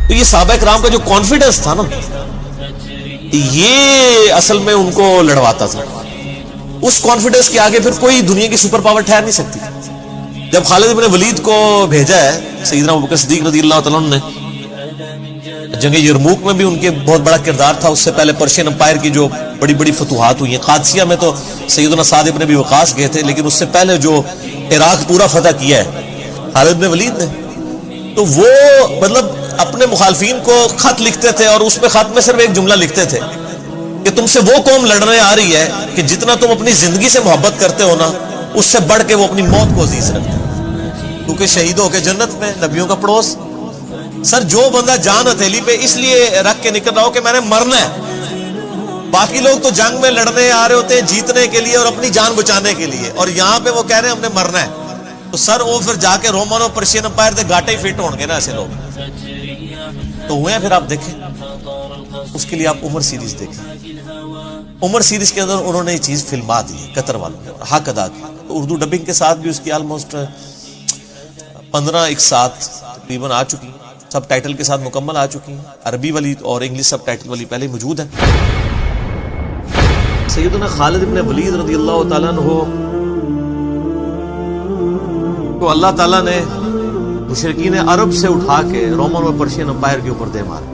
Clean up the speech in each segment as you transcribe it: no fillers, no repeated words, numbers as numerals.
تو یہ صحابہ کرام کا جو کانفیڈنس تھا نا، یہ اصل میں ان کو لڑواتا تھا. اس کانفیڈنس کے آگے پھر کوئی دنیا کی سپر پاور ٹھہر نہیں سکتی. جب خالد بن ولید کو بھیجا ہے سیدنا ابوبکر صدیق رضی اللہ تعالیٰ عنہ نے، جنگ یرموک میں بھی ان کے بہت بڑا کردار تھا. اس سے پہلے پرشین امپائر کی جو بڑی بڑی فتوحات ہوئی ہیں، قادسیہ میں تو سیدنا سعد بن ابی وقاص گئے تھے، لیکن اس سے پہلے جو عراق پورا فتح کیا ہے خالد بن ولید نے، تو وہ مطلب اپنے مخالفین کو خط لکھتے تھے، اور اس میں خط میں صرف ایک جملہ لکھتے تھے کہ تم سے وہ قوم لڑنے آ رہی ہے کہ جتنا تم اپنی زندگی سے محبت کرتے ہو نا، اس سے بڑھ کے وہ اپنی موت کو عزیز رکھتے ہیں، کیونکہ شہید ہو کے جنت میں، نبیوں کا پڑوس. سر جو بندہ جان ہتھیلی پہ اس لیے رکھ کے نکل رہا ہو کہ میں نے مرنا ہے، باقی لوگ تو جنگ میں لڑنے آ رہے ہوتے ہیں جیتنے کے لیے اور اپنی جان بچانے کے لیے، اور یہاں پہ وہ کہہ رہے ہیں ہم نے مرنا ہے، تو سر وہ پھر جا کے رومن اور پرشین امپائر دے گاٹے ہی فٹ ہوں گے نا ایسے لوگ. تو ہوئے ہیں. پھر آپ دیکھیں، اس کے لیے آپ عمر سیریز دیکھیں. عمر سیریز کے اندر انہوں نے یہ چیز فلما دی، قطر والوں نے حق ادا کیا. تو اردو ڈبنگ کے ساتھ بھی اس کی آلموسٹ 15 ایک ساتھ تقریباً آ چکی، سب ٹائٹل کے ساتھ مکمل آ چکی ہیں. عربی والی اور انگلش سب ٹائٹل والی پہلے موجود ہے. سیدنا خالد بن ولید رضی اللہ تعالیٰ عنہ کو اللہ تعالیٰ نے مشرکین عرب سے اٹھا کے رومن اور پرشین امپائر کے اوپر دے مارا.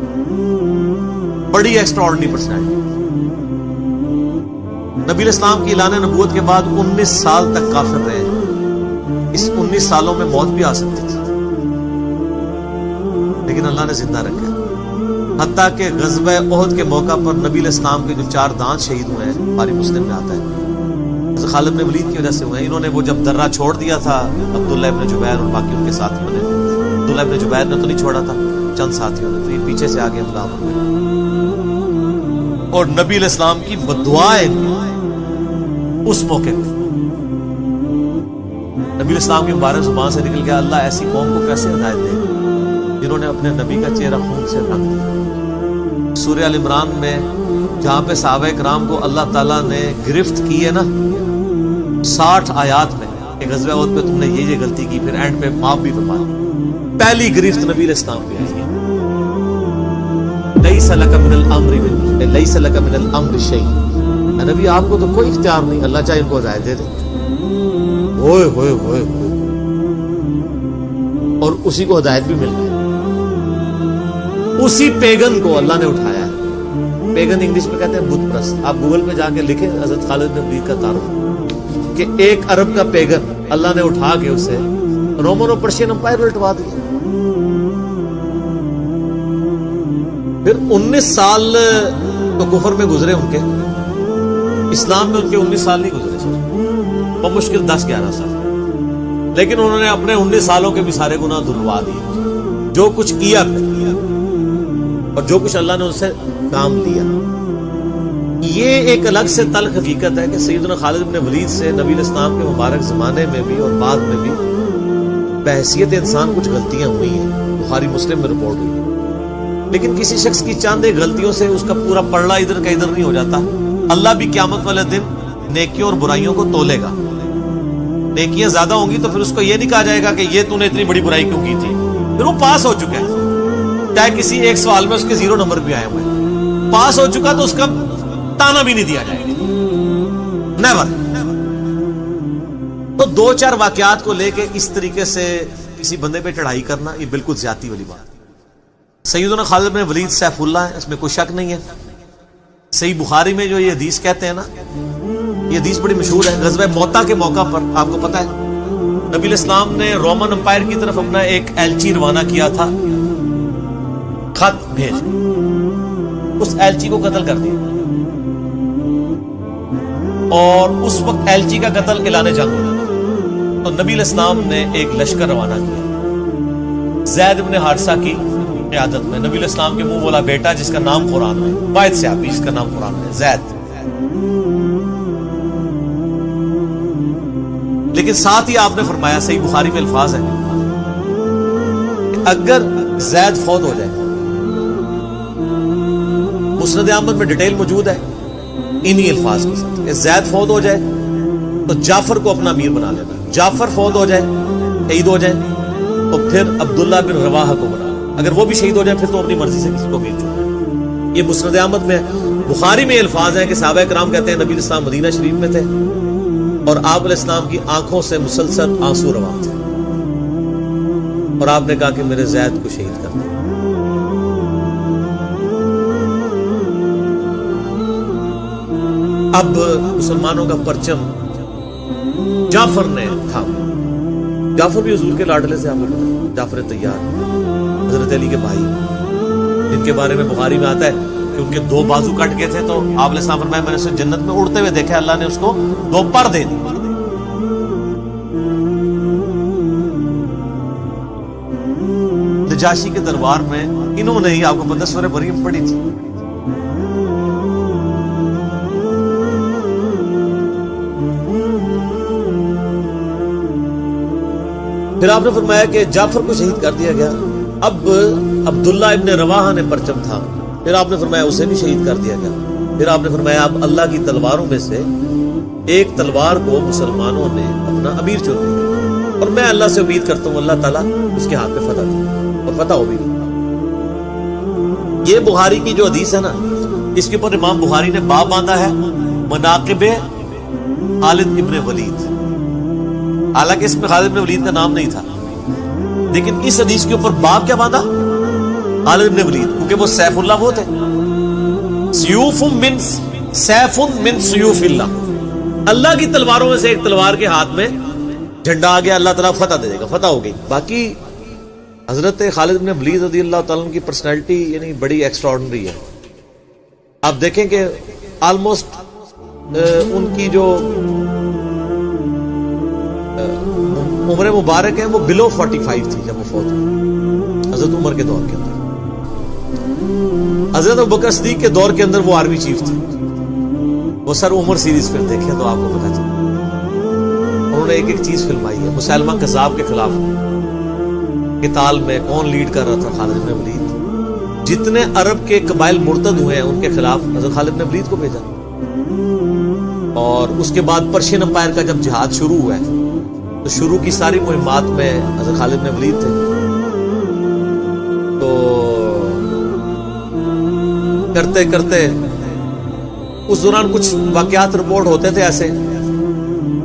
بڑی ایکسٹرا آرڈنری پرسنالٹی. نبی اسلام کی اعلان نبوت کے بعد 19 سال تک کافر رہے. اس 19 سالوں میں موت بھی آ سکتی تھی، لیکن اللہ نے زندہ رکھا. حتیٰ کہ غزوہ احد کے موقع پر نبی اسلام کے جو 4 دانت شہید ہوئے ہیں، بخاری مسلم میں آتا ہے، خالد بن ولید کی وجہ سے ہوئے ہیں. انہوں نے وہ جب درہ چھوڑ دیا تھا، عبداللہ ابن جبیر اور باقی ان کے ساتھی بنے. عبداللہ ابن جبیر نے تو نہیں چھوڑا تھا، چند ساتھیوں نے، پھر پیچھے سے آگے حملہ ہوئے اور نبی علیہ السلام کی بددعائیں اس موقع پہ. نبی علیہ السلام کی مبارک زبان سے نکل گیا، اللہ ایسی قوم کو کیسے ہدایت دے گا جنہوں نے اپنے نبی کا چہرہ خون سے رنگ دیا. سورہ ال عمران میں جہاں پہ صحابہ کرام کو اللہ تعالیٰ نے گرفت کی ہے نا 60 آیات میں کہ غزوہ احد پہ تم نے یہ غلطی کی، پھر اینڈ پہ معاف بھی فرمایا. پہلی گرفت نبی علیہ السلام پہ آئی، لیس لک من الامر لیس لک من الامر شیء. نبی آپ کو تو کوئی اختیار نہیں، اللہ چاہے ان کو ہدایت دے دے. ہوئے ہوئے ہوئے اور اسی کو ہدایت بھی مل گئی. اسی پیگن کو اللہ نے اٹھایا ہے. پیگن انگلش میں کہتے ہیں بت پرست. آپ گوگل پہ جا کے لکھیں حضرت خالد بن ولید کا تعارف، کہ ایک عرب کا پیگن اللہ نے اٹھا کے اسے رومن اور پرشین امپائر الٹوا دیا. پھر 19 سال تو کفر میں گزرے ان کے، اسلام میں ان کے 19 سال نہیں گزرے سر، بمشکل 10-11 سال. لیکن انہوں نے اپنے 19 سالوں کے بھی سارے گناہ دھلوا دیے. جو کچھ کیا اور جو کچھ اللہ نے ان سے کام لیا. یہ ایک الگ سے تلخ حقیقت ہے کہ سیدنا خالد بن ولید سے نبی اسلام کے مبارک زمانے میں بھی اور بعد میں بھی بحیثیت انسان کچھ غلطیاں ہوئی ہیں. بخاری مسلم میں رپورٹ ہوئی. لیکن کسی شخص کی چاند غلطیوں سے اس کا پورا پلڑا ادھر کا ادھر نہیں ہو جاتا. اللہ بھی قیامت والے دن نیکیوں اور برائیوں کو تولے گا. نیکیاں زیادہ ہوں گی تو پھر اس کو یہ نہیں کہا جائے گا کہ یہ تو نے اتنی بڑی برائی کیوں کی تھی. پھر وہ پاس ہو چکا ہے، چاہے کسی ایک سوال میں اس کے 0 نمبر بھی آئے ہوئے ہیں. پاس ہو چکا تو اس کا تانا بھی نہیں دیا جائے گا، نیور. تو 2-4 واقعات کو لے کے اس طریقے سے کسی بندے پہ چڑھائی کرنا یہ بالکل زیادتی والی بات. سیدنا خالد بن ولید سیف اللہ ہے، اس میں کوئی شک نہیں ہے. صحیح بخاری میں جو یہ حدیث کہتے ہیں نا، یہ حدیث بڑی مشہور ہے. غزوہ موتا کے موقع پر آپ کو پتا ہے نبی الاسلام نے رومن امپائر کی طرف اپنا ایک ایلچی روانہ کیا تھا، خط بھیج. اس ایلچی کو قتل کر دیا اور اس وقت ایلچی کا قتل اعلان جنگ ہو جاتا. تو نبی الاسلام نے ایک لشکر روانہ کیا زید بن حارثہ کی قیادت میں. نبی الاسلام کے منہ بولا بیٹا جس کا نام قرآن میں، واحد صحابی جس کا نام قرآن میں، زید. لیکن ساتھ ہی آپ نے فرمایا، صحیح بخاری میں الفاظ ہے کہ اگر زید فوت ہو جائے، مسند احمد میں ڈیٹیل موجود ہے انہی الفاظ کے ساتھ، کہ زید فوت ہو جائے تو جعفر کو اپنا امیر بنا لینا. جعفر فوت ہو جائے، شہید ہو جائے، تو پھر عبداللہ بن رواحہ کو بنا. اگر وہ بھی شہید ہو جائے پھر تو اپنی مرضی سے کسی کو بھیج چکے. یہ مسند احمد میں ہے. بخاری میں الفاظ ہیں کہ صحابہ کرام کہتے ہیں نبی اسلام مدینہ شریف میں تھے اور آپ علیہ السلام کی آنکھوں سے مسلسل آنسو رواں تھے اور آپ نے کہا کہ میرے زید کو شہید کر دیں. اب مسلمانوں کا پرچم جعفر نے تھاما. جعفر بھی حضور کے لاڈلے سے آپ کو پتا ہے، جعفر طیار حضرت علی کے بھائی، جن کے بارے میں بخاری میں آتا ہے کہ ان کے 2 بازو کٹ گئے تھے تو آپ علیہ السلام فرمایا میں نے اسے جنت میں اڑتے ہوئے دیکھا، اللہ نے اس کو 2 پر دے دی. نجاشی کے دربار میں انہوں نے ہی آپ کو پتہ سورہ مریم پڑھی تھی. پھر آپ نے فرمایا کہ جعفر کو شہید کر دیا گیا. اب عبداللہ ابن رواحہ نے پرچم تھا، پھر آپ نے فرمایا اسے بھی شہید کر دیا گیا. پھر آپ نے فرمایا اب اللہ کی تلواروں میں سے ایک تلوار کو مسلمانوں نے اپنا امیر چن لیا اور میں اللہ سے امید کرتا ہوں اللہ تعالیٰ اس کے ہاتھ میں فتح دے اور فتح ہو بھی گئی. یہ بخاری کی جو حدیث ہے نا، اس کے اوپر امام بخاری نے باب باندھا ہے مناقب خالد ابن ولید. حالانکہ اس میں خالد ابن ولید کا نام نہیں تھا، لیکن اس حدیث کے اوپر باب کیا باندھا؟ خالد ابن ولید، کیونکہ وہ سیف اللہ وہ تھے. سیوف من سیوف اللہ، اللہ کی تلواروں میں سے ایک تلوار کے ہاتھ میں جھنڈا آ گیا، اللہ تعالیٰ فتح دے گا، فتح ہو گئی. باقی حضرت خالد بن ولید رضی اللہ تعالیٰ کی پرسنالٹی یعنی بڑی ایکسٹراڈنری ہے. آپ دیکھیں کہ آلموسٹ ان کی جو عمر مبارک ہے وہ بلو 45 تھی جب وہ فوت ہوئی حضرت عمر کے دور کے اندر. حضرت ابوبکر صدیق کے دور کے اندر وہ آرمی چیف تھے. وہ سر عمر سیریز پھر دیکھیں تو آپ کو پتا چلے انہوں نے ایک ایک چیز فلمائی ہے. مسلمہ کذاب کے خلاف قتال میں کون لیڈ کر رہا تھا؟ خالد بن ولید. جتنے عرب کے قبائل مرتد ہوئے ہیں ان کے خلاف حضرت خالد بن ولید کو بھیجا. اور اس کے بعد پرشین امپائر کا جب جہاد شروع ہوا ہے تو شروع کی ساری مہمات میں حضرت خالد بن ولید تھے. تو کرتے کرتے اس دوران کچھ واقعات رپورٹ ہوتے تھے ایسے.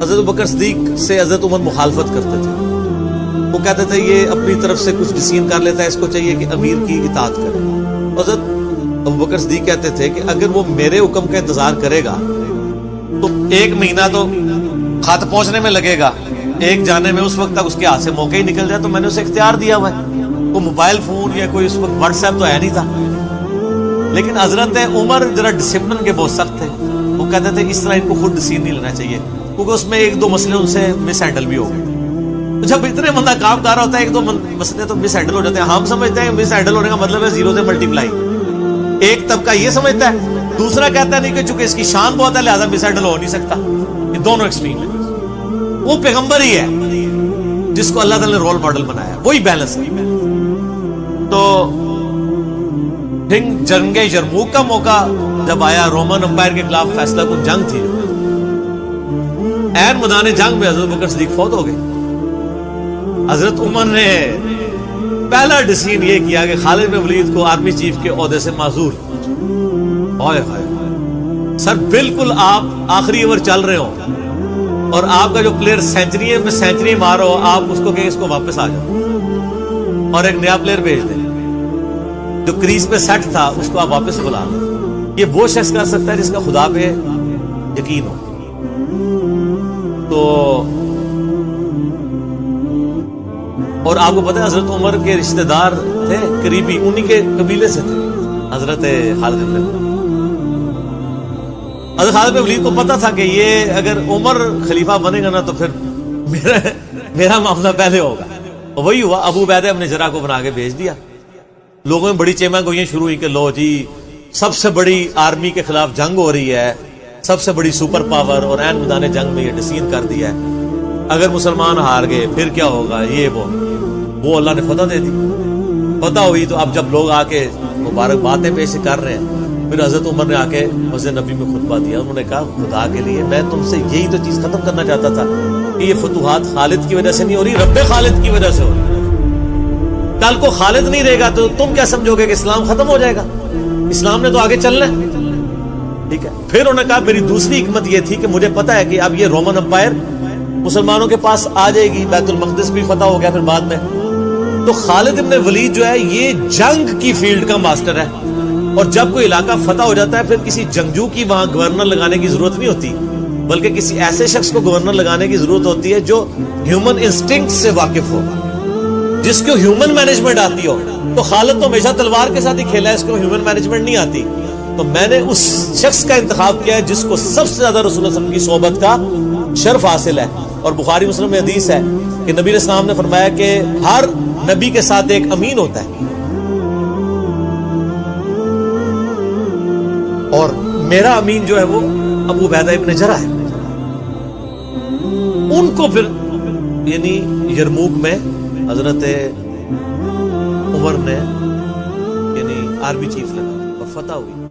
حضرت ابوبکر صدیق سے حضرت عمر مخالفت کرتے تھے. وہ کہتے تھے یہ اپنی طرف سے کچھ ڈسین کر لیتا ہے، اس کو چاہیے کہ امیر کی اطاعت کرے. حضرت ابوبکر صدیق کہتے تھے کہ اگر وہ میرے حکم کا انتظار کرے گا تو 1 مہینہ تو خط پہنچنے میں لگے گا، ایک جانے میں اس وقت تک اس کے ہاتھ سے موقع ہی نکل جائے. تو میں نے اسے اختیار دیا ہوا ہے. وہ موبائل فون یا کوئی اس وقت واٹس ایپ تو ہے نہیں تھا. لیکن حضرت عمر ذرا ڈسپلن کے بہت سخت تھے. وہ کہتے تھے اس طرح ان کو خود ڈسین نہیں لینا چاہیے، کیونکہ اس میں 1-2 مسئلے ان سے مس ہینڈل بھی ہو گئے. جب اتنے بندہ کام کر رہا ہوتا ہے 1-2 مسئلے تو مس ہینڈل ہو جاتے ہیں. ہم سمجھتے ہیں مس ہینڈل ہونے کا مطلب ہے 0 سے ملٹیپلائی. ایک طبقہ یہ سمجھتا ہے، دوسرا کہتا ہے نہیں کہ چونکہ اس کی شان بہت ہے لہذا مس ہینڈل ہو نہیں سکتا. یہ دونوں ایکسٹریم ہیں. وہ پیغمبر ہی ہے جس کو اللہ تعالی نے رول ماڈل بنایا، وہی بیلنس ہے. تو جنگ یرموک کا موقع جب آیا، رومن امپائر کے خلاف فیصلہ کن جنگ تھی، عین میدان جنگ میں حضرت ابوبکر صدیق فوت ہو گئے. حضرت عمر نے پہلا ڈسیژن یہ کیا کہ خالد بن ولید کو آرمی چیف کے عہدے سے معزول. ہائے ہائے سر، بالکل آپ آخری اوور چل رہے ہو اور آپ کا جو پلیئر سینچری میں سینچری مار رہا ہو، آپ اس کو کہیں اس کو واپس آ جاؤ اور ایک نیا پلیئر بھیج دیں. جو کریز پہ سیٹ تھا اس کو آپ واپس بلا لیں. یہ وہ شخص کر سکتا ہے جس کا خدا پہ یقین ہو. تو اور آپ کو پتہ ہے حضرت عمر کے رشتہ دار تھے قریبی، انہی کے قبیلے سے تھے حضرت خالد بن ولید. حضرت خالد بن ولید کو پتا تھا کہ یہ اگر عمر خلیفہ بنے گا نا تو پھر میرا معاملہ پہلے ہوگا. اور وہی ہوا. ابو عبیدہ ابن جراح کو بنا کے بھیج دیا. لوگوں میں بڑی چیمہ گوئیاں شروع ہوئی کہ لو جی سب سے بڑی آرمی کے خلاف جنگ ہو رہی ہے، سب سے بڑی سپر پاور، اور عین میدان جنگ میں یہ ڈسین کر دیا ہے. اگر مسلمان ہار گئے پھر کیا ہوگا، یہ وہ اللہ نے فتح دے دی. فتح ہوئی تو اب جب لوگ آ کے مبارک باتیں پیش کر رہے ہیں، پھر حضرت عمر نے آ کے مسجد نبی میں خطبہ دیا. انہوں نے کہا خدا کے لیے میں تم سے یہی تو چیز ختم کرنا چاہتا تھا کہ یہ فتوحات خالد کی وجہ سے نہیں ہو رہی، رب خالد کی وجہ سے ہو رہی. کل کو خالد نہیں رہے گا تو تم کیا سمجھو گے کہ اسلام ختم ہو جائے گا؟ اسلام نے تو آگے چلنا ہے. ٹھیک ہے. پھر انہوں نے کہا میری دوسری حکمت یہ تھی کہ مجھے پتا ہے کہ اب یہ رومن امپائر مسلمانوں کے پاس آ جائے گی، بیت المقدس بھی فتح ہو گیا پھر بعد میں، تو خالد ابن ولید جو ہے یہ جنگ کی فیلڈ کا ماسٹر ہے، اور جب کوئی علاقہ فتح ہو جاتا ہے پھر کسی جنگجو کی وہاں گورنر لگانے کی ضرورت نہیں ہوتی، بلکہ کسی ایسے شخص کو گورنر لگانے کی ضرورت ہوتی ہے جو ہیومن انسٹنکٹ سے واقف ہو، جس کو ہیومن مینجمنٹ آتی ہو. تو خالد تو ہمیشہ تلوار کے ساتھ ہی کھیلا ہے، اس کو ہیومن مینجمنٹ نہیں آتی. تو میں نے اس شخص کا انتخاب کیا ہے جس کو سب سے زیادہ رسول اللہ صلی اللہ علیہ وسلم کی صحبت کا شرف حاصل ہے. اور بخاری مسلم میں حدیث ہے کہ نبی علیہ السلام نے فرمایا کہ ہر نبی کے ساتھ ایک امین ہوتا ہے، اور میرا امین جو ہے وہ ابو عبیدہ ابن جرح ہے. ان کو پھر یعنی یرموک میں حضرت عمر نے یعنی آرمی چیف لگا اور فتح ہوئی.